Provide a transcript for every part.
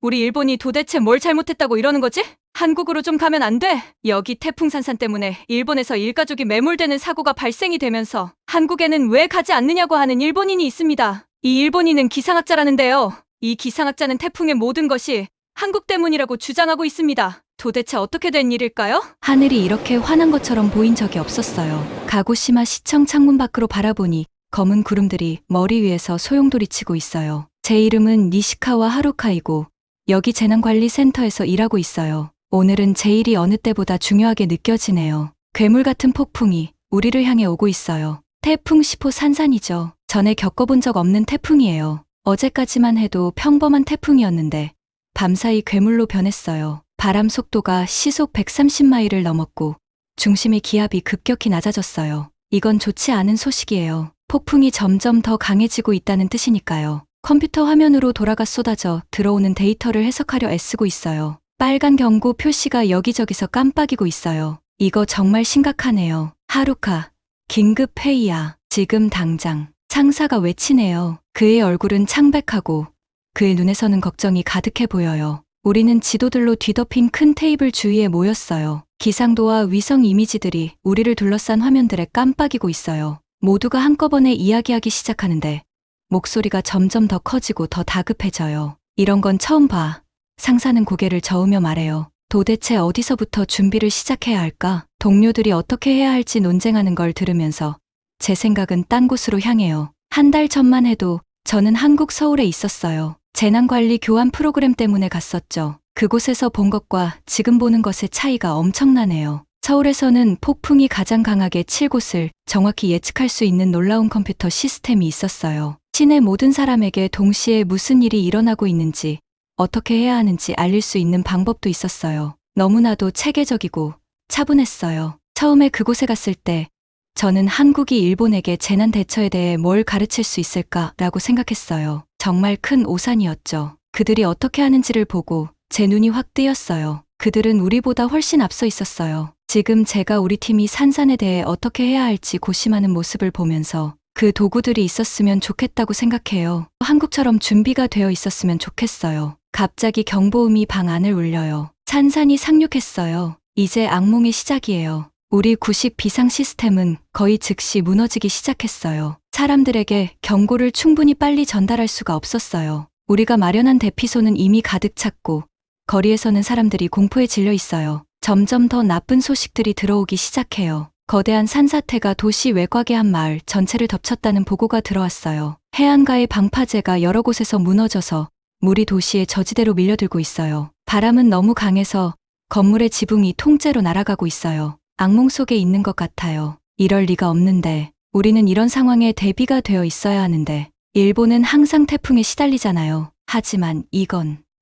우리 일본이 도대체 뭘 잘못했다고 이러는 거지? 한국으로 좀 가면 안 돼? 여기 태풍 산산 때문에 일본에서 일가족이 매몰되는 사고가 발생이 되면서 한국에는 왜 가지 않느냐고 하는 일본인이 있습니다. 이 일본인은 기상학자라는데요. 이 기상학자는 태풍의 모든 것이 한국 때문이라고 주장하고 있습니다. 도대체 어떻게 된 일일까요? 하늘이 이렇게 환한 것처럼 보인 적이 없었어요. 가고시마 시청 창문 밖으로 바라보니 검은 구름들이 머리 위에서 소용돌이치고 있어요. 제 이름은 니시카와 하루카이고 여기 재난관리센터에서 일하고 있어요. 오늘은 제 일이 어느 때보다 중요하게 느껴지네요. 괴물 같은 폭풍이 우리를 향해 오고 있어요. 태풍 10호 산산이죠. 전에 겪어본 적 없는 태풍이에요. 어제까지만 해도 평범한 태풍이었는데 밤사이 괴물로 변했어요. 바람 속도가 시속 130마일을 넘었고 중심의 기압이 급격히 낮아졌어요. 이건 좋지 않은 소식이에요. 폭풍이 점점 더 강해지고 있다는 뜻이니까요. 컴퓨터 화면으로 돌아가 쏟아져 들어오는 데이터를 해석하려 애쓰고 있어요. 빨간 경고 표시가 여기저기서 깜빡이고 있어요. 이거 정말 심각하네요. 하루카, 긴급 회의야. 지금 당장. 상사가 외치네요. 그의 얼굴은 창백하고 그의 눈에서는 걱정이 가득해 보여요. 우리는 지도들로 뒤덮인 큰 테이블 주위에 모였어요. 기상도와 위성 이미지들이 우리를 둘러싼 화면들에 깜빡이고 있어요. 모두가 한꺼번에 이야기하기 시작하는데 목소리가 점점 더 커지고 더 다급해져요. 이런 건 처음 봐. 상사는 고개를 저으며 말해요. 도대체 어디서부터 준비를 시작해야 할까? 동료들이 어떻게 해야 할지 논쟁하는 걸 들으면서 제 생각은 딴 곳으로 향해요. 한 달 전만 해도 저는 한국 서울에 있었어요. 재난관리 교환 프로그램 때문에 갔었죠. 그곳에서 본 것과 지금 보는 것의 차이가 엄청나네요. 서울에서는 폭풍이 가장 강하게 칠 곳을 정확히 예측할 수 있는 놀라운 컴퓨터 시스템이 있었어요. 시내 모든 사람에게 동시에 무슨 일이 일어나고 있는지, 어떻게 해야 하는지 알릴 수 있는 방법도 있었어요. 너무나도 체계적이고 차분했어요. 처음에 그곳에 갔을 때 저는 한국이 일본에게 재난 대처에 대해 뭘 가르칠 수 있을까라고 생각했어요. 정말 큰 오산이었죠. 그들이 어떻게 하는지를 보고 제 눈이 확 뜨였어요. 그들은 우리보다 훨씬 앞서 있었어요. 지금 제가 우리 팀이 산산에 대해 어떻게 해야 할지 고심하는 모습을 보면서 그 도구들이 있었으면 좋겠다고 생각해요. 한국처럼 준비가 되어 있었으면 좋겠어요. 갑자기 경보음이 방 안을 울려요. 산산이 상륙했어요. 이제 악몽의 시작이에요. 우리 구식 비상 시스템은 거의 즉시 무너지기 시작했어요. 사람들에게 경고를 충분히 빨리 전달할 수가 없었어요. 우리가 마련한 대피소는 이미 가득 찼고 거리에서는 사람들이 공포에 질려 있어요. 점점 더 나쁜 소식들이 들어오기 시작해요. 거대한 산사태가 도시 외곽의 한 마을 전체를 덮쳤다는 보고가 들어왔어요. 해안가의 방파제가 여러 곳에서 무너져서 물이 도시의 저지대로 밀려들고 있어요. 바람은 너무 강해서 건물의 지붕이 통째로 날아가고 있어요. 악몽 속에 있는 것 같아요. 이럴 리가 없는데 우리는 이런 상황에 대비가 되어 있어야 하는데 일본은 항상 태풍에 시달리잖아요. 하지만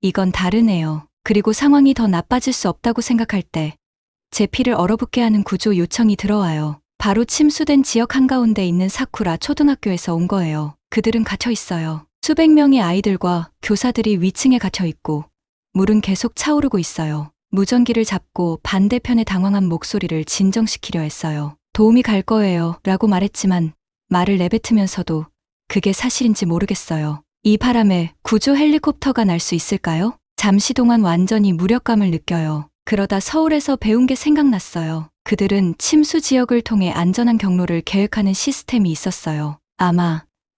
이건 다르네요. 그리고 상황이 더 나빠질 수 없다고 생각할 때 제 피를 얼어붙게 하는 구조 요청이 들어와요. 바로 침수된 지역 한가운데 있는 사쿠라 초등학교에서 온 거예요. 그들은 갇혀 있어요. 수백 명의 아이들과 교사들이 위층에 갇혀 있고 물은 계속 차오르고 있어요. 무전기를 잡고 반대편의 당황한 목소리를 진정시키려 했어요. 도움이 갈 거예요 라고 말했지만 말을 내뱉으면서도 그게 사실인지 모르겠어요. 이 바람에 구조 헬리콥터가 날 수 있을까요? 잠시 동안 완전히 무력감을 느껴요. 그러다 서울에서 배운 게 생각났어요. 그들은 침수 지역을 통해 안전한 경로를 계획하는 시스템이 있었어요.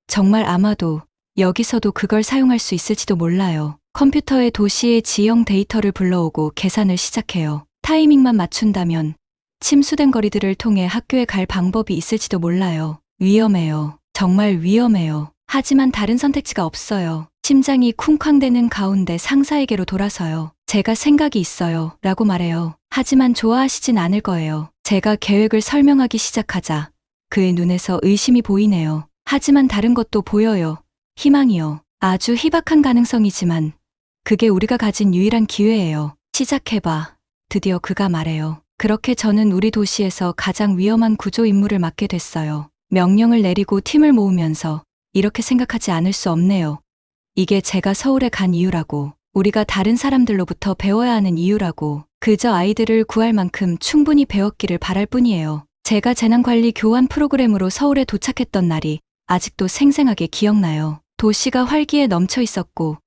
정말 아마도 여기서도 그걸 사용할 수 있을지도 몰라요. 컴퓨터에 도시의 지형 데이터를 불러오고 계산을 시작해요. 타이밍만 맞춘다면 침수된 거리들을 통해 학교에 갈 방법이 있을지도 몰라요. 위험해요. 정말 위험해요. 하지만 다른 선택지가 없어요. 심장이 쿵쾅대는 가운데 상사에게로 돌아서요. 제가 생각이 있어요 라고 말해요. 하지만 좋아하시진 않을 거예요. 제가 계획을 설명하기 시작하자 그의 눈에서 의심이 보이네요. 하지만 다른 것도 보여요. 희망이요. 아주 희박한 가능성이지만 그게 우리가 가진 유일한 기회예요. 시작해봐. 드디어 그가 말해요. 그렇게 저는 우리 도시에서 가장 위험한 구조 임무를 맡게 됐어요. 명령을 내리고 팀을 모으면서 이렇게 생각하지 않을 수 없네요. 이게 제가 서울에 간 이유라고, 우리가 다른 사람들로부터 배워야 하는 이유라고, 그저 아이들을 구할 만큼 충분히 배웠기를 바랄 뿐이에요. 제가 재난관리 교환 프로그램으로 서울에 도착했던 날이 아직도 생생하게 기억나요. 도시가 활기에 넘쳐 있었고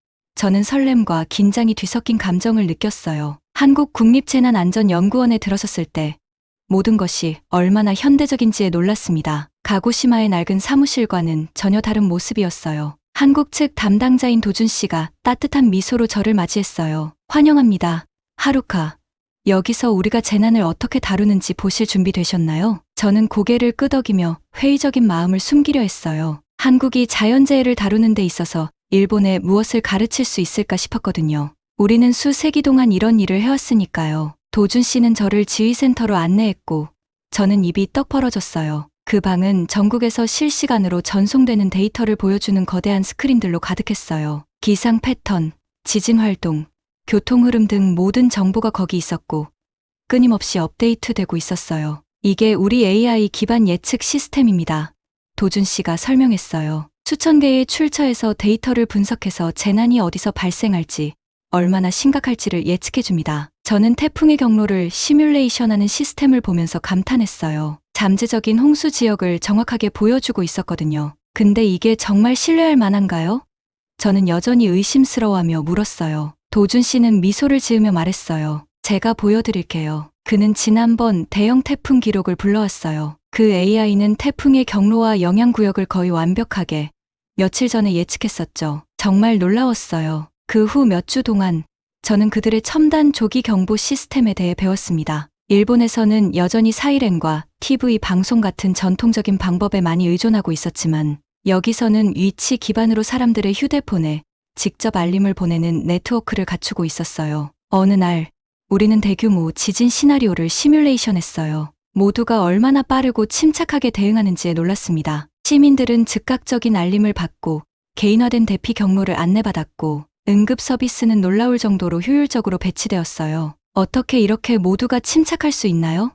저는 설렘과 긴장이 뒤섞인 감정을 느꼈어요. 한국국립재난안전연구원에 들어섰을 때 모든 것이 얼마나 현대적인지에 놀랐습니다. 가고시마의 낡은 사무실과는 전혀 다른 모습이었어요. 한국 측 담당자인 도준 씨가 따뜻한 미소로 저를 맞이했어요. 환영합니다. 하루카. 여기서 우리가 재난을 어떻게 다루는지 보실 준비 되셨나요? 저는 고개를 끄덕이며 회의적인 마음을 숨기려 했어요. 한국이 자연재해를 다루는 데 있어서 일본에 무엇을 가르칠 수 있을까 싶었거든요. 우리는 수세기 동안 이런 일을 해왔으니까요. 도준 씨는 저를 지휘센터로 안내했고 저는 입이 떡 벌어졌어요. 그 방은 전국에서 실시간으로 전송되는 데이터를 보여주는 거대한 스크린들로 가득했어요. 기상 패턴, 지진 활동, 교통 흐름 등 모든 정보가 거기 있었고 끊임없이 업데이트되고 있었어요. 이게 우리 AI 기반 예측 시스템입니다. 도준 씨가 설명했어요. 수천 개의 출처에서 데이터를 분석해서 재난이 어디서 발생할지, 얼마나 심각할지를 예측해줍니다. 저는 태풍의 경로를 시뮬레이션하는 시스템을 보면서 감탄했어요. 잠재적인 홍수 지역을 정확하게 보여주고 있었거든요. 근데 이게 정말 신뢰할 만한가요? 저는 여전히 의심스러워하며 물었어요. 도준 씨는 미소를 지으며 말했어요. 제가 보여드릴게요. 그는 지난번 대형 태풍 기록을 불러왔어요. 그 AI는 태풍의 경로와 영향 구역을 거의 완벽하게 며칠 전에 예측했었죠. 정말 놀라웠어요. 그 후 몇 주 동안 저는 그들의 첨단 조기 경보 시스템에 대해 배웠습니다. 일본에서는 여전히 사이렌과 TV 방송 같은 전통적인 방법에 많이 의존하고 있었지만 여기서는 위치 기반으로 사람들의 휴대폰에 직접 알림을 보내는 네트워크를 갖추고 있었어요. 어느 날 우리는 대규모 지진 시나리오를 시뮬레이션했어요. 모두가 얼마나 빠르고 침착하게 대응하는지에 놀랐습니다. 시민들은 즉각적인 알림을 받고 개인화된 대피 경로를 안내받았고 응급 서비스는 놀라울 정도로 효율적으로 배치되었어요. 어떻게 이렇게 모두가 침착할 수 있나요?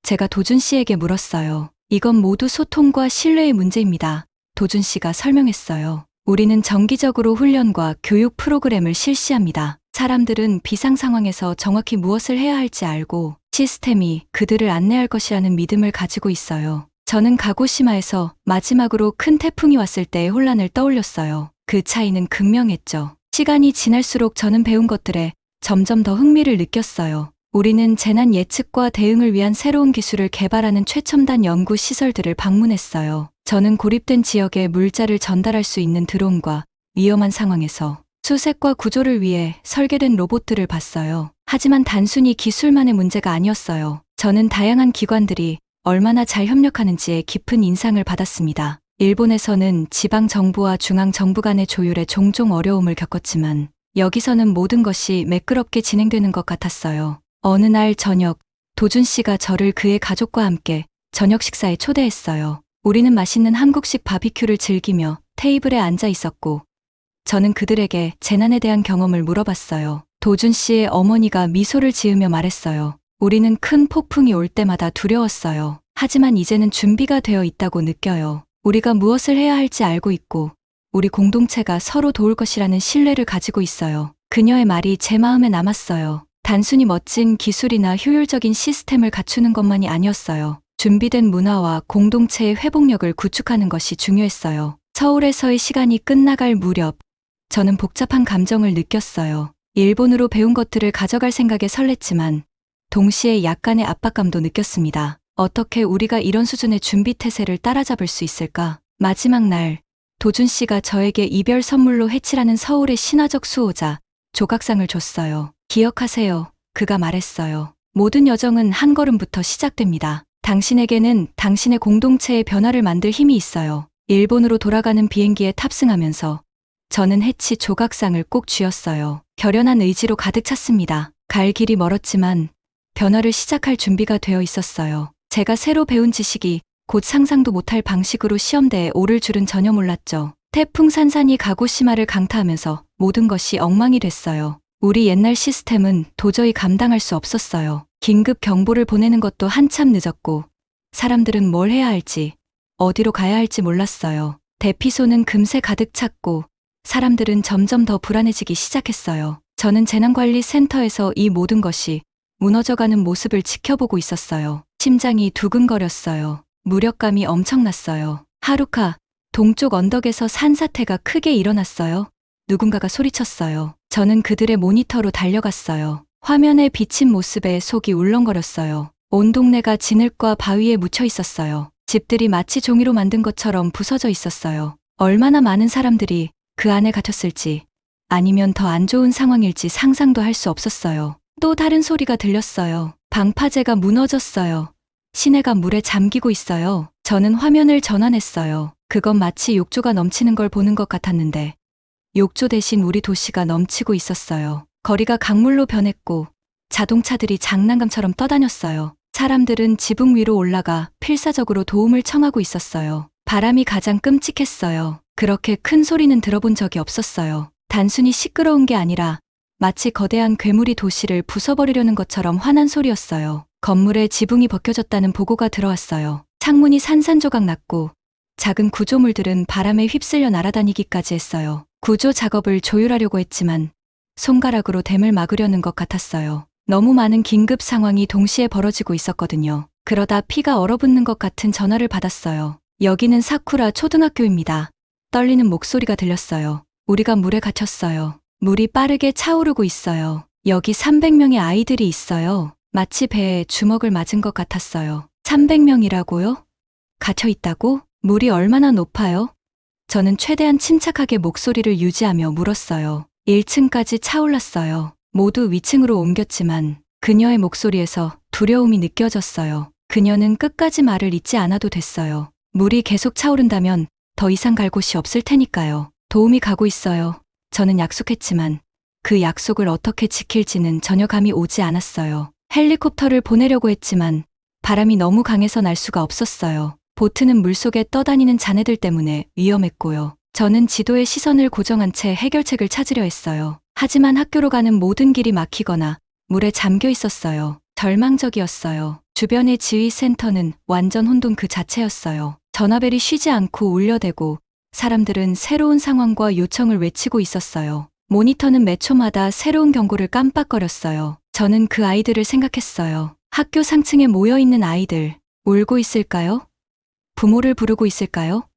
제가 도준 씨에게 물었어요. 이건 모두 소통과 신뢰의 문제입니다. 도준 씨가 설명했어요. 우리는 정기적으로 훈련과 교육 프로그램을 실시합니다. 사람들은 비상 상황에서 정확히 무엇을 해야 할지 알고 시스템이 그들을 안내할 것이라는 믿음을 가지고 있어요. 저는 가고시마에서 마지막으로 큰 태풍이 왔을 때의 혼란을 떠올렸어요. 그 차이는 극명했죠. 시간이 지날수록 저는 배운 것들에 점점 더 흥미를 느꼈어요. 우리는 재난 예측과 대응을 위한 새로운 기술을 개발하는 최첨단 연구 시설들을 방문했어요. 저는 고립된 지역에 물자를 전달할 수 있는 드론과 위험한 상황에서 수색과 구조를 위해 설계된 로봇들을 봤어요. 하지만 단순히 기술만의 문제가 아니었어요. 저는 다양한 기관들이 얼마나 잘 협력하는지에 깊은 인상을 받았습니다. 일본에서는 지방 정부와 중앙 정부 간의 조율에 종종 어려움을 겪었지만 여기서는 모든 것이 매끄럽게 진행되는 것 같았어요. 어느 날 저녁, 도준 씨가 저를 그의 가족과 함께 저녁 식사에 초대했어요. 우리는 맛있는 한국식 바비큐를 즐기며 테이블에 앉아 있었고 저는 그들에게 재난에 대한 경험을 물어봤어요. 도준 씨의 어머니가 미소를 지으며 말했어요. 우리는 큰 폭풍이 올 때마다 두려웠어요. 하지만 이제는 준비가 되어 있다고 느껴요. 우리가 무엇을 해야 할지 알고 있고 우리 공동체가 서로 도울 것이라는 신뢰를 가지고 있어요. 그녀의 말이 제 마음에 남았어요. 단순히 멋진 기술이나 효율적인 시스템을 갖추는 것만이 아니었어요. 준비된 문화와 공동체의 회복력을 구축하는 것이 중요했어요. 서울에서의 시간이 끝나갈 무렵, 저는 복잡한 감정을 느꼈어요. 일본으로 배운 것들을 가져갈 생각에 설렜지만 동시에 약간의 압박감도 느꼈습니다. 어떻게 우리가 이런 수준의 준비 태세를 따라잡을 수 있을까? 마지막 날, 도준 씨가 저에게 이별 선물로 해치라는 서울의 신화적 수호자, 조각상을 줬어요. 기억하세요. 그가 말했어요. 모든 여정은 한 걸음부터 시작됩니다. 당신에게는 당신의 공동체의 변화를 만들 힘이 있어요. 일본으로 돌아가는 비행기에 탑승하면서 저는 해치 조각상을 꼭 쥐었어요. 결연한 의지로 가득 찼습니다. 갈 길이 멀었지만 변화를 시작할 준비가 되어 있었어요. 제가 새로 배운 지식이 곧 상상도 못할 방식으로 시험대에 오를 줄은 전혀 몰랐죠. 태풍 산산이 가고시마를 강타하면서 모든 것이 엉망이 됐어요. 우리 옛날 시스템은 도저히 감당할 수 없었어요. 긴급 경보를 보내는 것도 한참 늦었고 사람들은 뭘 해야 할지, 어디로 가야 할지 몰랐어요. 대피소는 금세 가득 찼고 사람들은 점점 더 불안해지기 시작했어요. 저는 재난관리센터에서 이 모든 것이 무너져가는 모습을 지켜보고 있었어요. 심장이 두근거렸어요. 무력감이 엄청났어요. 하루카, 동쪽 언덕에서 산사태가 크게 일어났어요. 누군가가 소리쳤어요. 저는 그들의 모니터로 달려갔어요. 화면에 비친 모습에 속이 울렁거렸어요. 온 동네가 진흙과 바위에 묻혀 있었어요. 집들이 마치 종이로 만든 것처럼 부서져 있었어요. 얼마나 많은 사람들이 그 안에 갇혔을지, 아니면 더 안 좋은 상황일지 상상도 할 수 없었어요. 또 다른 소리가 들렸어요. 방파제가 무너졌어요. 시내가 물에 잠기고 있어요. 저는 화면을 전환했어요. 그건 마치 욕조가 넘치는 걸 보는 것 같았는데, 욕조 대신 우리 도시가 넘치고 있었어요. 거리가 강물로 변했고 자동차들이 장난감처럼 떠다녔어요. 사람들은 지붕 위로 올라가 필사적으로 도움을 청하고 있었어요. 바람이 가장 끔찍했어요. 그렇게 큰 소리는 들어본 적이 없었어요. 단순히 시끄러운 게 아니라 마치 거대한 괴물이 도시를 부숴버리려는 것처럼 화난 소리였어요. 건물에 지붕이 벗겨졌다는 보고가 들어왔어요. 창문이 산산조각 났고 작은 구조물들은 바람에 휩쓸려 날아다니기까지 했어요. 구조 작업을 조율하려고 했지만 손가락으로 댐을 막으려는 것 같았어요. 너무 많은 긴급 상황이 동시에 벌어지고 있었거든요. 그러다 피가 얼어붙는 것 같은 전화를 받았어요. 여기는 사쿠라 초등학교입니다. 떨리는 목소리가 들렸어요. 우리가 물에 갇혔어요. 물이 빠르게 차오르고 있어요. 여기 300명의 아이들이 있어요. 마치 배에 주먹을 맞은 것 같았어요. 300명이라고요? 갇혀 있다고? 물이 얼마나 높아요? 저는 최대한 침착하게 목소리를 유지하며 물었어요. 1층까지 차올랐어요. 모두 위층으로 옮겼지만 그녀의 목소리에서 두려움이 느껴졌어요. 그녀는 끝까지 말을 잇지 않아도 됐어요. 물이 계속 차오른다면 더 이상 갈 곳이 없을 테니까요. 도움이 가고 있어요. 저는 약속했지만 그 약속을 어떻게 지킬지는 전혀 감이 오지 않았어요. 헬리콥터를 보내려고 했지만 바람이 너무 강해서 날 수가 없었어요. 보트는 물속에 떠다니는 잔해들 때문에 위험했고요. 저는 지도에 시선을 고정한 채 해결책을 찾으려 했어요. 하지만 학교로 가는 모든 길이 막히거나 물에 잠겨 있었어요. 절망적이었어요. 주변의 지휘센터는 완전 혼돈 그 자체였어요. 전화벨이 쉬지 않고 울려대고 사람들은 새로운 상황과 요청을 외치고 있었어요. 모니터는 몇 초마다 새로운 경고를 깜빡거렸어요. 저는 그 아이들을 생각했어요. 학교 상층에 모여있는 아이들, 울고 있을까요? 부모를 부르고 있을까요?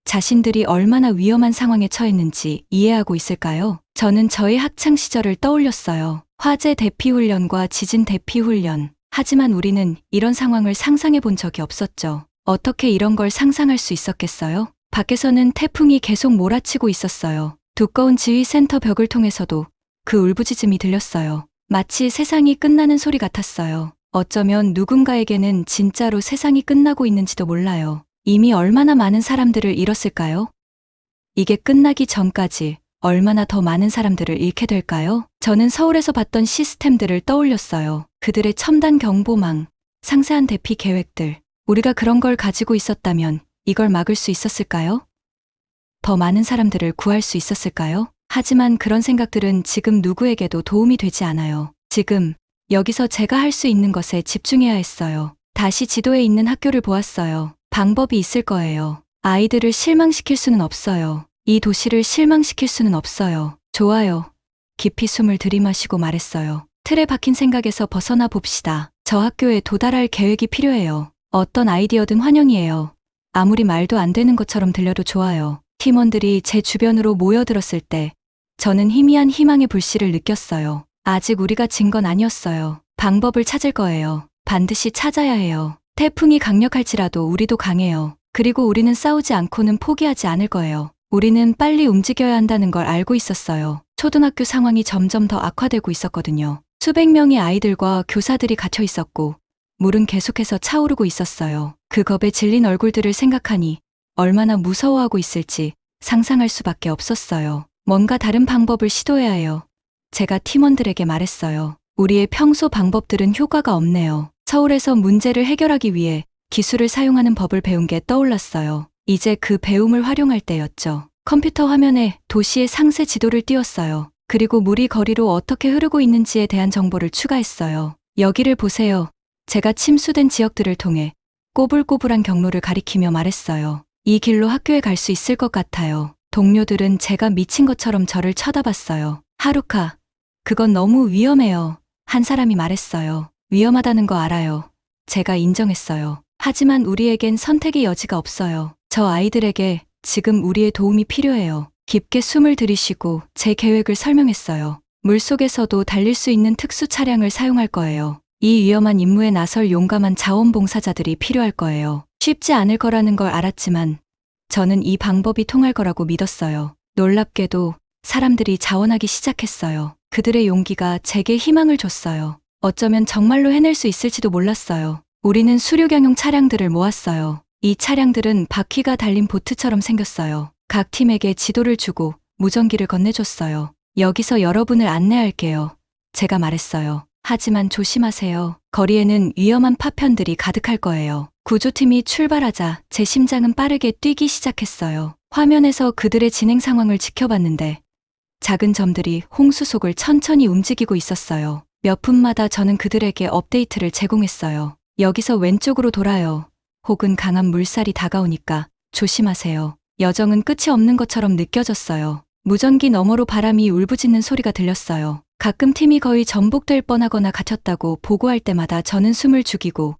자신들이 얼마나 위험한 상황에 처했는지 이해하고 있을까요? 저는 저의 학창 시절을 떠올렸어요. 화재 대피 훈련과 지진 대피 훈련. 하지만 우리는 이런 상황을 상상해 본 적이 없었죠. 어떻게 이런 걸 상상할 수 있었겠어요? 밖에서는 태풍이 계속 몰아치고 있었어요. 두꺼운 지휘센터 벽을 통해서도 그 울부짖음이 들렸어요. 마치 세상이 끝나는 소리 같았어요. 어쩌면 누군가에게는 진짜로 세상이 끝나고 있는지도 몰라요. 이미 얼마나 많은 사람들을 잃었을까요? 이게 끝나기 전까지 얼마나 더 많은 사람들을 잃게 될까요? 저는 서울에서 봤던 시스템들을 떠올렸어요. 그들의 첨단 경보망, 상세한 대피 계획들. 우리가 그런 걸 가지고 있었다면 이걸 막을 수 있었을까요? 더 많은 사람들을 구할 수 있었을까요? 하지만 그런 생각들은 지금 누구에게도 도움이 되지 않아요. 지금 여기서 제가 할 수 있는 것에 집중해야 했어요. 다시 지도에 있는 학교를 보았어요. 방법이 있을 거예요. 아이들을 실망시킬 수는 없어요. 이 도시를 실망시킬 수는 없어요. 좋아요. 깊이 숨을 들이마시고 말했어요. 틀에 박힌 생각에서 벗어나 봅시다. 저 학교에 도달할 계획이 필요해요. 어떤 아이디어든 환영이에요. 아무리 말도 안 되는 것처럼 들려도 좋아요. 팀원들이 제 주변으로 모여들었을 때 저는 희미한 희망의 불씨를 느꼈어요. 아직 우리가 진 건 아니었어요. 방법을 찾을 거예요. 반드시 찾아야 해요. 태풍이 강력할지라도 우리도 강해요. 그리고 우리는 싸우지 않고는 포기하지 않을 거예요. 우리는 빨리 움직여야 한다는 걸 알고 있었어요. 초등학교 상황이 점점 더 악화되고 있었거든요. 수백 명의 아이들과 교사들이 갇혀 있었고 물은 계속해서 차오르고 있었어요. 그 겁에 질린 얼굴들을 생각하니 얼마나 무서워하고 있을지 상상할 수밖에 없었어요. 뭔가 다른 방법을 시도해야 해요. 제가 팀원들에게 말했어요. 우리의 평소 방법들은 효과가 없네요. 서울에서 문제를 해결하기 위해 기술을 사용하는 법을 배운 게 떠올랐어요. 이제 그 배움을 활용할 때였죠. 컴퓨터 화면에 도시의 상세 지도를 띄웠어요. 그리고 물이 거리로 어떻게 흐르고 있는지에 대한 정보를 추가했어요. 여기를 보세요. 제가 침수된 지역들을 통해 꼬불꼬불한 경로를 가리키며 말했어요. 이 길로 학교에 갈 수 있을 것 같아요. 동료들은 제가 미친 것처럼 저를 쳐다봤어요. 하루카, 그건 너무 위험해요. 한 사람이 말했어요. 위험하다는 거 알아요. 제가 인정했어요. 하지만 우리에겐 선택의 여지가 없어요. 저 아이들에게 지금 우리의 도움이 필요해요. 깊게 숨을 들이쉬고 제 계획을 설명했어요. 물속에서도 달릴 수 있는 특수 차량을 사용할 거예요. 이 위험한 임무에 나설 용감한 자원봉사자들이 필요할 거예요. 쉽지 않을 거라는 걸 알았지만 저는 이 방법이 통할 거라고 믿었어요. 놀랍게도 사람들이 자원하기 시작했어요. 그들의 용기가 제게 희망을 줬어요. 어쩌면 정말로 해낼 수 있을지도 몰랐어요. 우리는 수륙양용 차량들을 모았어요. 이 차량들은 바퀴가 달린 보트처럼 생겼어요. 각 팀에게 지도를 주고 무전기를 건네줬어요. 여기서 여러분을 안내할게요. 제가 말했어요. 하지만 조심하세요. 거리에는 위험한 파편들이 가득할 거예요. 구조팀이 출발하자 제 심장은 빠르게 뛰기 시작했어요. 화면에서 그들의 진행 상황을 지켜봤는데 작은 점들이 홍수 속을 천천히 움직이고 있었어요. 몇 분마다 저는 그들에게 업데이트를 제공했어요. 여기서 왼쪽으로 돌아요. 혹은 강한 물살이 다가오니까 조심하세요. 여정은 끝이 없는 것처럼 느껴졌어요. 무전기 너머로 바람이 울부짖는 소리가 들렸어요. 가끔 팀이 거의 전복될 뻔하거나 갇혔다고 보고할 때마다 저는 숨을 죽이고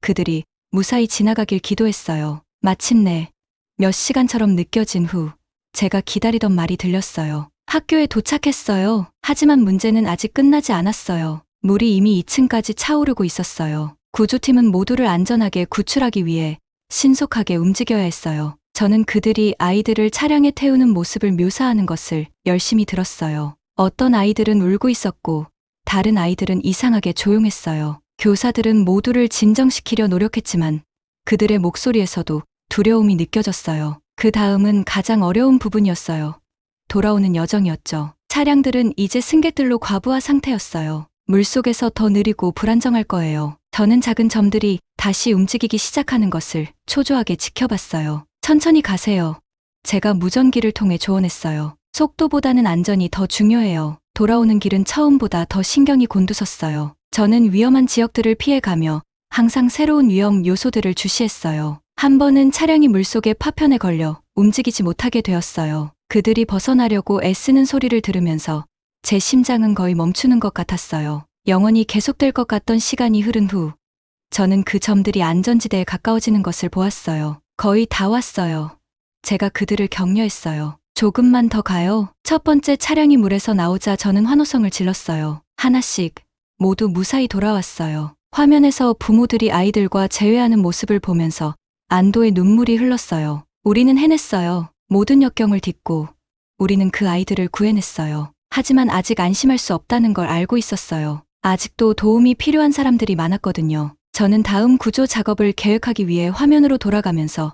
그들이 무사히 지나가길 기도했어요. 마침내 몇 시간처럼 느껴진 후 제가 기다리던 말이 들렸어요. 학교에 도착했어요. 하지만 문제는 아직 끝나지 않았어요. 물이 이미 2층까지 차오르고 있었어요. 구조팀은 모두를 안전하게 구출하기 위해 신속하게 움직여야 했어요. 저는 그들이 아이들을 차량에 태우는 모습을 묘사하는 것을 열심히 들었어요. 어떤 아이들은 울고 있었고 다른 아이들은 이상하게 조용했어요. 교사들은 모두를 진정시키려 노력했지만 그들의 목소리에서도 두려움이 느껴졌어요. 그 다음은 가장 어려운 부분이었어요. 돌아오는 여정이었죠. 차량들은 이제 승객들로 과부하 상태였어요. 물속에서 더 느리고 불안정할 거예요. 저는 작은 점들이 다시 움직이기 시작하는 것을 초조하게 지켜봤어요. 천천히 가세요. 제가 무전기를 통해 조언했어요. 속도보다는 안전이 더 중요해요. 돌아오는 길은 처음보다 더 신경이 곤두섰어요. 저는 위험한 지역들을 피해가며 항상 새로운 위험 요소들을 주시했어요. 한 번은 차량이 물속의 파편에 걸려 움직이지 못하게 되었어요. 그들이 벗어나려고 애쓰는 소리를 들으면서 제 심장은 거의 멈추는 것 같았어요. 영원히 계속될 것 같던 시간이 흐른 후 저는 그 점들이 안전지대에 가까워지는 것을 보았어요. 거의 다 왔어요. 제가 그들을 격려했어요. 조금만 더 가요. 첫 번째 차량이 물에서 나오자 저는 환호성을 질렀어요. 하나씩 모두 무사히 돌아왔어요. 화면에서 부모들이 아이들과 제외하는 모습을 보면서 안도의 눈물이 흘렀어요. 우리는 해냈어요. 모든 역경을 딛고 우리는 그 아이들을 구해냈어요. 하지만 아직 안심할 수 없다는 걸 알고 있었어요. 아직도 도움이 필요한 사람들이 많았거든요. 저는 다음 구조 작업을 계획하기 위해 화면으로 돌아가면서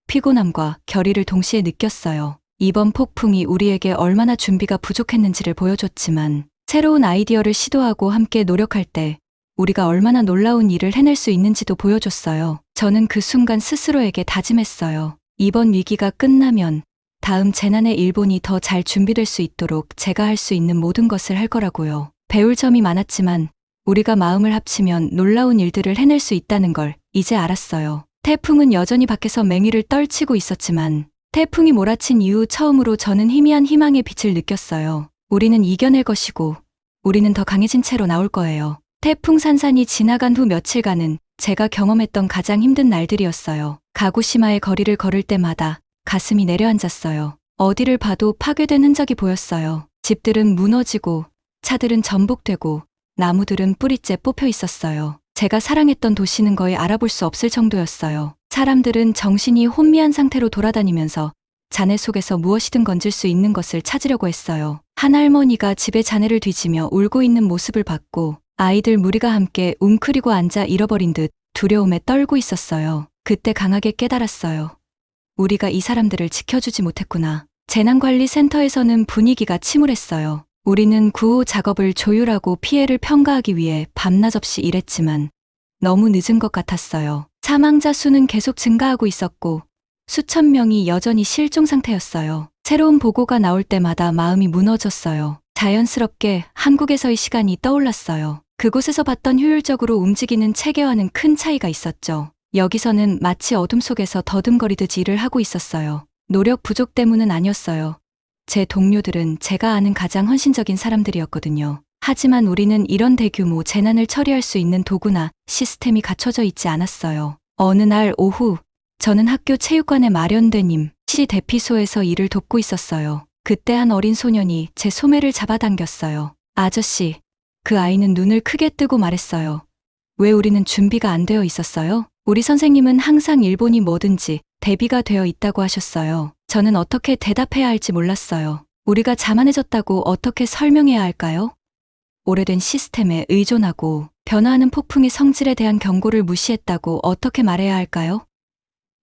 피곤함과 결의를 동시에 느꼈어요. 이번 폭풍이 우리에게 얼마나 준비가 부족했는지를 보여줬지만 새로운 아이디어를 시도하고 함께 노력할 때 우리가 얼마나 놀라운 일을 해낼 수 있는지도 보여줬어요. 저는 그 순간 스스로에게 다짐했어요. 이번 위기가 끝나면 다음 재난의 일본이 더 잘 준비될 수 있도록 제가 할 수 있는 모든 것을 할 거라고요. 배울 점이 많았지만 우리가 마음을 합치면 놀라운 일들을 해낼 수 있다는 걸 이제 알았어요. 태풍은 여전히 밖에서 맹위를 떨치고 있었지만 태풍이 몰아친 이후 처음으로 저는 희미한 희망의 빛을 느꼈어요. 우리는 이겨낼 것이고 우리는 더 강해진 채로 나올 거예요. 태풍 산산이 지나간 후 며칠간은 제가 경험했던 가장 힘든 날들이었어요. 가고시마의 거리를 걸을 때마다 가슴이 내려앉았어요. 어디를 봐도 파괴된 흔적이 보였어요. 집들은 무너지고 차들은 전복되고 나무들은 뿌리째 뽑혀 있었어요. 제가 사랑했던 도시는 거의 알아볼 수 없을 정도였어요. 사람들은 정신이 혼미한 상태로 돌아다니면서 잔해 속에서 무엇이든 건질 수 있는 것을 찾으려고 했어요. 한 할머니가 집에 잔해를 뒤지며 울고 있는 모습을 봤고 아이들 무리가 함께 웅크리고 앉아 잃어버린 듯 두려움에 떨고 있었어요. 그때 강하게 깨달았어요. 우리가 이 사람들을 지켜주지 못했구나. 재난관리센터에서는 분위기가 침울했어요. 우리는 구호 작업을 조율하고 피해를 평가하기 위해 밤낮 없이 일했지만 너무 늦은 것 같았어요. 사망자 수는 계속 증가하고 있었고 수천 명이 여전히 실종 상태였어요. 새로운 보고가 나올 때마다 마음이 무너졌어요. 자연스럽게 한국에서의 시간이 떠올랐어요. 그곳에서 봤던 효율적으로 움직이는 체계와는 큰 차이가 있었죠. 여기서는 마치 어둠 속에서 더듬거리듯 일을 하고 있었어요. 노력 부족 때문은 아니었어요. 제 동료들은 제가 아는 가장 헌신적인 사람들이었거든요. 하지만 우리는 이런 대규모 재난을 처리할 수 있는 도구나 시스템이 갖춰져 있지 않았어요. 어느 날 오후, 저는 학교 체육관에 마련된 임시 대피소에서 일을 돕고 있었어요. 그때 한 어린 소년이 제 소매를 잡아당겼어요. 아저씨, 그 아이는 눈을 크게 뜨고 말했어요. 왜 우리는 준비가 안 되어 있었어요? 우리 선생님은 항상 일본이 뭐든지 대비가 되어 있다고 하셨어요. 저는 어떻게 대답해야 할지 몰랐어요. 우리가 자만해졌다고 어떻게 설명해야 할까요? 오래된 시스템에 의존하고 변화하는 폭풍의 성질에 대한 경고를 무시했다고 어떻게 말해야 할까요?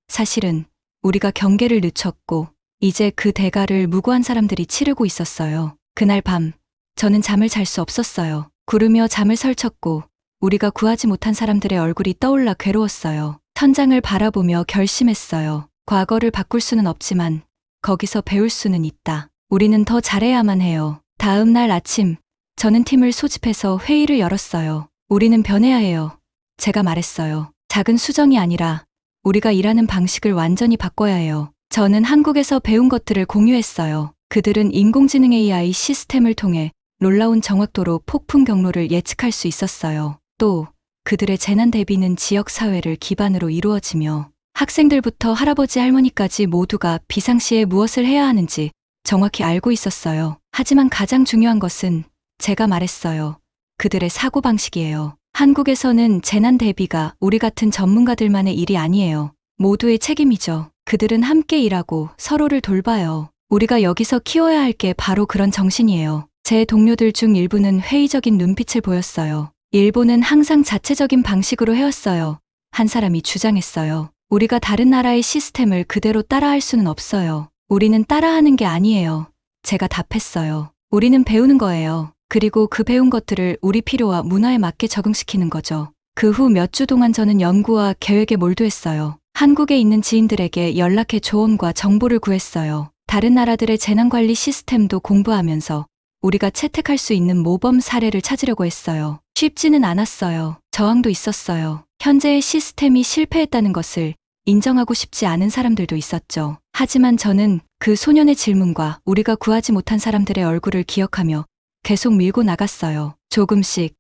사실은 우리가 경계를 늦췄고 이제 그 대가를 무고한 사람들이 치르고 있었어요. 그날 밤 저는 잠을 잘 수 없었어요. 구르며 잠을 설쳤고 우리가 구하지 못한 사람들의 얼굴이 떠올라 괴로웠어요. 천장을 바라보며 결심했어요. 과거를 바꿀 수는 없지만 거기서 배울 수는 있다. 우리는 더 잘해야만 해요. 다음 날 아침 저는 팀을 소집해서 회의를 열었어요. 우리는 변해야 해요. 제가 말했어요. 작은 수정이 아니라 우리가 일하는 방식을 완전히 바꿔야 해요. 저는 한국에서 배운 것들을 공유했어요. 그들은 인공지능 AI 시스템을 통해 놀라운 정확도로 폭풍 경로를 예측할 수 있었어요. 또 그들의 재난 대비는 지역 사회를 기반으로 이루어지며 학생들부터 할아버지 할머니까지 모두가 비상시에 무엇을 해야 하는지 정확히 알고 있었어요. 하지만 가장 중요한 것은 제가 말했어요. 그들의 사고방식이에요. 한국에서는 재난 대비가 우리 같은 전문가들만의 일이 아니에요. 모두의 책임이죠. 그들은 함께 일하고 서로를 돌봐요. 우리가 여기서 키워야 할 게 바로 그런 정신이에요. 제 동료들 중 일부는 회의적인 눈빛을 보였어요. 일본은 항상 자체적인 방식으로 해왔어요. 한 사람이 주장했어요. 우리가 다른 나라의 시스템을 그대로 따라할 수는 없어요. 우리는 따라하는 게 아니에요. 제가 답했어요. 우리는 배우는 거예요. 그리고 그 배운 것들을 우리 필요와 문화에 맞게 적응시키는 거죠. 그 후 몇 주 동안 저는 연구와 계획에 몰두했어요. 한국에 있는 지인들에게 연락해 조언과 정보를 구했어요. 다른 나라들의 재난관리 시스템도 공부하면서 우리가 채택할 수 있는 모범 사례를 찾으려고 했어요. 쉽지는 않았어요. 저항도 있었어요. 현재의 시스템이 실패했다는 것을 인정하고 싶지 않은 사람들도 있었죠. 하지만 저는 그 소년의 질문과 우리가 구하지 못한 사람들의 얼굴을 기억하며 계속 밀고 나갔어요. 조금씩.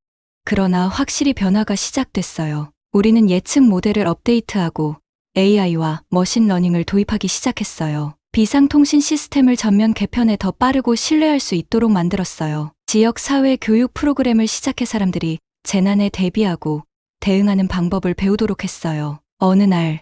그러나 확실히 변화가 시작됐어요. 우리는 예측 모델을 업데이트하고 AI와 머신러닝을 도입하기 시작했어요. 비상통신 시스템을 전면 개편해 더 빠르고 신뢰할 수 있도록 만들었어요. 지역 사회 교육 프로그램을 시작해 사람들이 재난에 대비하고 대응하는 방법을 배우도록 했어요. 어느 날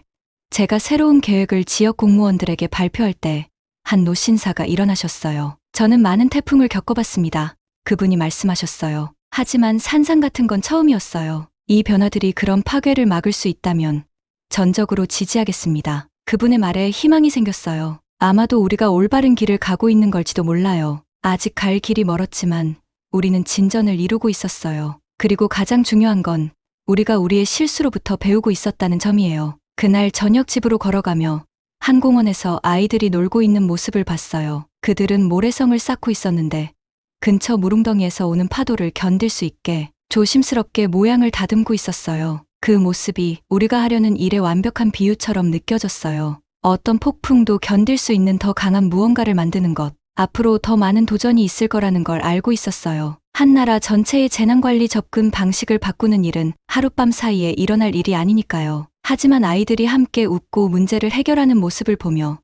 제가 새로운 계획을 지역 공무원들에게 발표할 때 한 노신사가 일어나셨어요. 저는 많은 태풍을 겪어봤습니다. 그분이 말씀하셨어요. 하지만 산상 같은 건 처음이었어요. 이 변화들이 그런 파괴를 막을 수 있다면 전적으로 지지하겠습니다. 그분의 말에 희망이 생겼어요. 아마도 우리가 올바른 길을 가고 있는 걸지도 몰라요. 아직 갈 길이 멀었지만 우리는 진전을 이루고 있었어요. 그리고 가장 중요한 건 우리가 우리의 실수로부터 배우고 있었다는 점이에요. 그날 저녁 집으로 걸어가며 한 공원에서 아이들이 놀고 있는 모습을 봤어요. 그들은 모래성을 쌓고 있었는데 근처 무릉덩이에서 오는 파도를 견딜 수 있게 조심스럽게 모양을 다듬고 있었어요. 그 모습이 우리가 하려는 일의 완벽한 비유처럼 느껴졌어요. 어떤 폭풍도 견딜 수 있는 더 강한 무언가를 만드는 것. 앞으로 더 많은 도전이 있을 거라는 걸 알고 있었어요. 한 나라 전체의 재난관리 접근 방식을 바꾸는 일은 하룻밤 사이에 일어날 일이 아니니까요. 하지만 아이들이 함께 웃고 문제를 해결하는 모습을 보며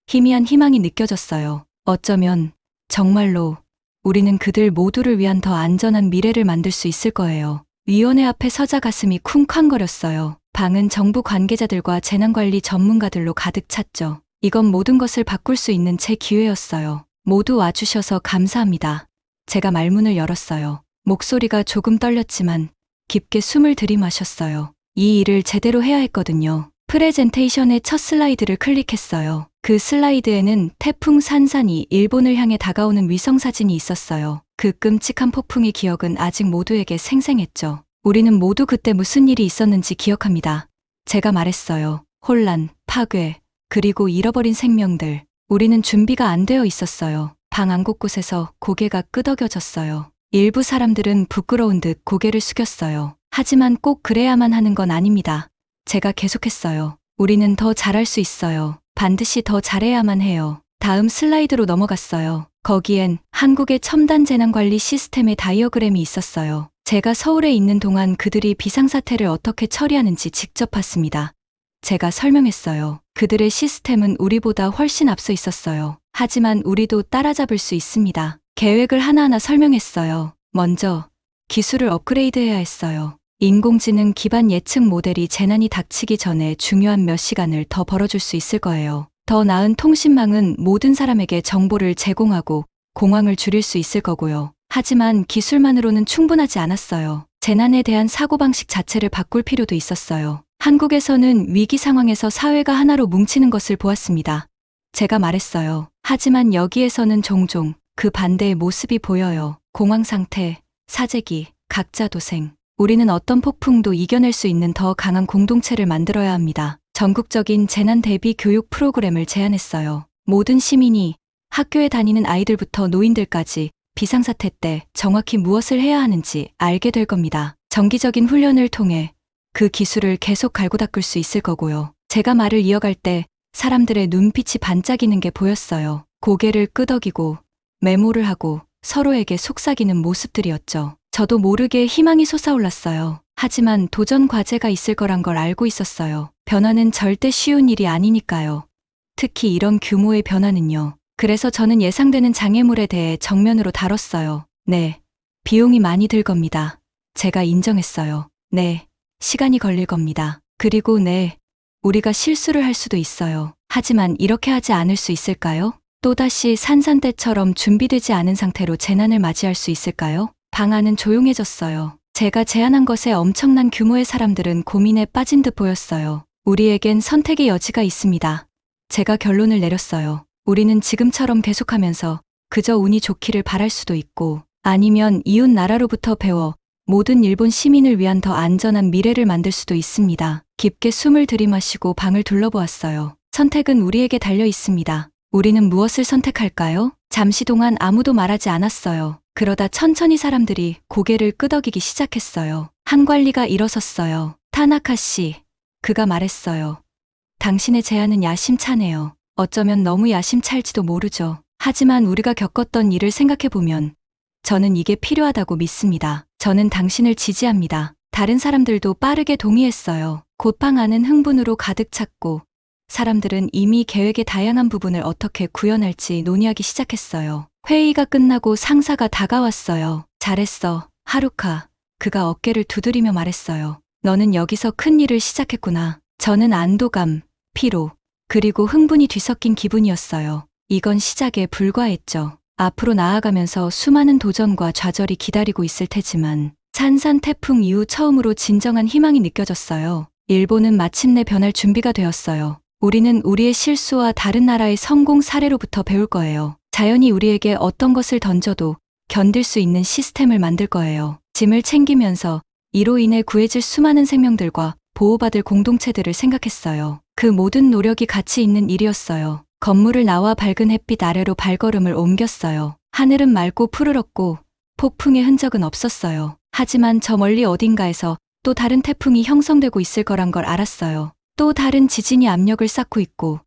희미한 희망이 느껴졌어요. 어쩌면 정말로 우리는 그들 모두를 위한 더 안전한 미래를 만들 수 있을 거예요. 위원회 앞에 서자 가슴이 쿵쾅거렸어요. 방은 정부 관계자들과 재난관리 전문가들로 가득 찼죠. 이건 모든 것을 바꿀 수 있는 제 기회였어요. 모두 와주셔서 감사합니다. 제가 말문을 열었어요. 목소리가 조금 떨렸지만 깊게 숨을 들이마셨어요. 이 일을 제대로 해야 했거든요. 프레젠테이션의 첫 슬라이드를 클릭했어요. 그 슬라이드에는 태풍 산산이 일본을 향해 다가오는 위성사진이 있었어요. 그 끔찍한 폭풍의 기억은 아직 모두에게 생생했죠. 우리는 모두 그때 무슨 일이 있었는지 기억합니다. 제가 말했어요. 혼란, 파괴, 그리고 잃어버린 생명들. 우리는 준비가 안 되어 있었어요. 방 안 곳곳에서 고개가 끄덕여졌어요. 일부 사람들은 부끄러운 듯 고개를 숙였어요. 하지만 꼭 그래야만 하는 건 아닙니다. 제가 계속했어요. 우리는 더 잘할 수 있어요. 반드시 더 잘해야만 해요. 다음 슬라이드로 넘어갔어요. 거기엔 한국의 첨단 재난관리 시스템의 다이어그램이 있었어요. 제가 서울에 있는 동안 그들이 비상사태를 어떻게 처리하는지 직접 봤습니다. 제가 설명했어요. 그들의 시스템은 우리보다 훨씬 앞서 있었어요. 하지만 우리도 따라잡을 수 있습니다. 계획을 하나하나 설명했어요. 먼저 기술을 업그레이드해야 했어요. 인공지능 기반 예측 모델이 재난이 닥치기 전에 중요한 몇 시간을 더 벌어줄 수 있을 거예요. 더 나은 통신망은 모든 사람에게 정보를 제공하고 공황을 줄일 수 있을 거고요. 하지만 기술만으로는 충분하지 않았어요. 재난에 대한 사고방식 자체를 바꿀 필요도 있었어요. 한국에서는 위기 상황에서 사회가 하나로 뭉치는 것을 보았습니다. 제가 말했어요. 하지만 여기에서는 종종 그 반대의 모습이 보여요. 공황 상태, 사재기, 각자 도생. 우리는 어떤 폭풍도 이겨낼 수 있는 더 강한 공동체를 만들어야 합니다. 전국적인 재난 대비 교육 프로그램을 제안했어요. 모든 시민이 학교에 다니는 아이들부터 노인들까지 비상사태 때 정확히 무엇을 해야 하는지 알게 될 겁니다. 정기적인 훈련을 통해 그 기술을 계속 갈고 닦을 수 있을 거고요. 제가 말을 이어갈 때 사람들의 눈빛이 반짝이는 게 보였어요. 고개를 끄덕이고 메모를 하고 서로에게 속삭이는 모습들이었죠. 저도 모르게 희망이 솟아올랐어요. 하지만 도전 과제가 있을 거란 걸 알고 있었어요. 변화는 절대 쉬운 일이 아니니까요. 특히 이런 규모의 변화는요. 그래서 저는 예상되는 장애물에 대해 정면으로 다뤘어요. 네, 비용이 많이 들 겁니다. 제가 인정했어요. 네, 시간이 걸릴 겁니다. 그리고 네, 우리가 실수를 할 수도 있어요. 하지만 이렇게 하지 않을 수 있을까요? 또다시 산산때처럼 준비되지 않은 상태로 재난을 맞이할 수 있을까요? 방 안은 조용해졌어요. 제가 제안한 것에 엄청난 규모의 사람들은 고민에 빠진 듯 보였어요. 우리에겐 선택의 여지가 있습니다. 제가 결론을 내렸어요. 우리는 지금처럼 계속하면서 그저 운이 좋기를 바랄 수도 있고, 아니면 이웃 나라로부터 배워 모든 일본 시민을 위한 더 안전한 미래를 만들 수도 있습니다. 깊게 숨을 들이마시고 방을 둘러보았어요. 선택은 우리에게 달려 있습니다. 우리는 무엇을 선택할까요? 잠시 동안 아무도 말하지 않았어요. 그러다 천천히 사람들이 고개를 끄덕이기 시작했어요. 한 관리가 일어섰어요. 타나카 씨, 그가 말했어요. 당신의 제안은 야심차네요. 어쩌면 너무 야심찰지도 모르죠. 하지만 우리가 겪었던 일을 생각해보면 저는 이게 필요하다고 믿습니다. 저는 당신을 지지합니다. 다른 사람들도 빠르게 동의했어요. 곧 방 안은 흥분으로 가득 찼고 사람들은 이미 계획의 다양한 부분을 어떻게 구현할지 논의하기 시작했어요. 회의가 끝나고 상사가 다가왔어요. 잘했어, 하루카. 그가 어깨를 두드리며 말했어요. 너는 여기서 큰 일을 시작했구나. 저는 안도감, 피로, 그리고 흥분이 뒤섞인 기분이었어요. 이건 시작에 불과했죠. 앞으로 나아가면서 수많은 도전과 좌절이 기다리고 있을 테지만 산산 태풍 이후 처음으로 진정한 희망이 느껴졌어요. 일본은 마침내 변할 준비가 되었어요. 우리는 우리의 실수와 다른 나라의 성공 사례로부터 배울 거예요. 자연이 우리에게 어떤 것을 던져도 견딜 수 있는 시스템을 만들 거예요. 짐을 챙기면서 이로 인해 구해질 수많은 생명들과 보호받을 공동체들을 생각했어요. 그 모든 노력이 가치 있는 일이었어요. 건물을 나와 밝은 햇빛 아래로 발걸음을 옮겼어요. 하늘은 맑고 푸르렀고 폭풍의 흔적은 없었어요. 하지만 저 멀리 어딘가에서 또 다른 태풍이 형성되고 있을 거란 걸 알았어요. 또 다른 지진이 압력을 쌓고 있고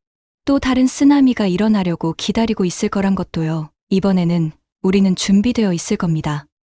또 다른 쓰나미가 일어나려고 기다리고 있을 거란 것도요. 이번에는 우리는 준비되어 있을 겁니다.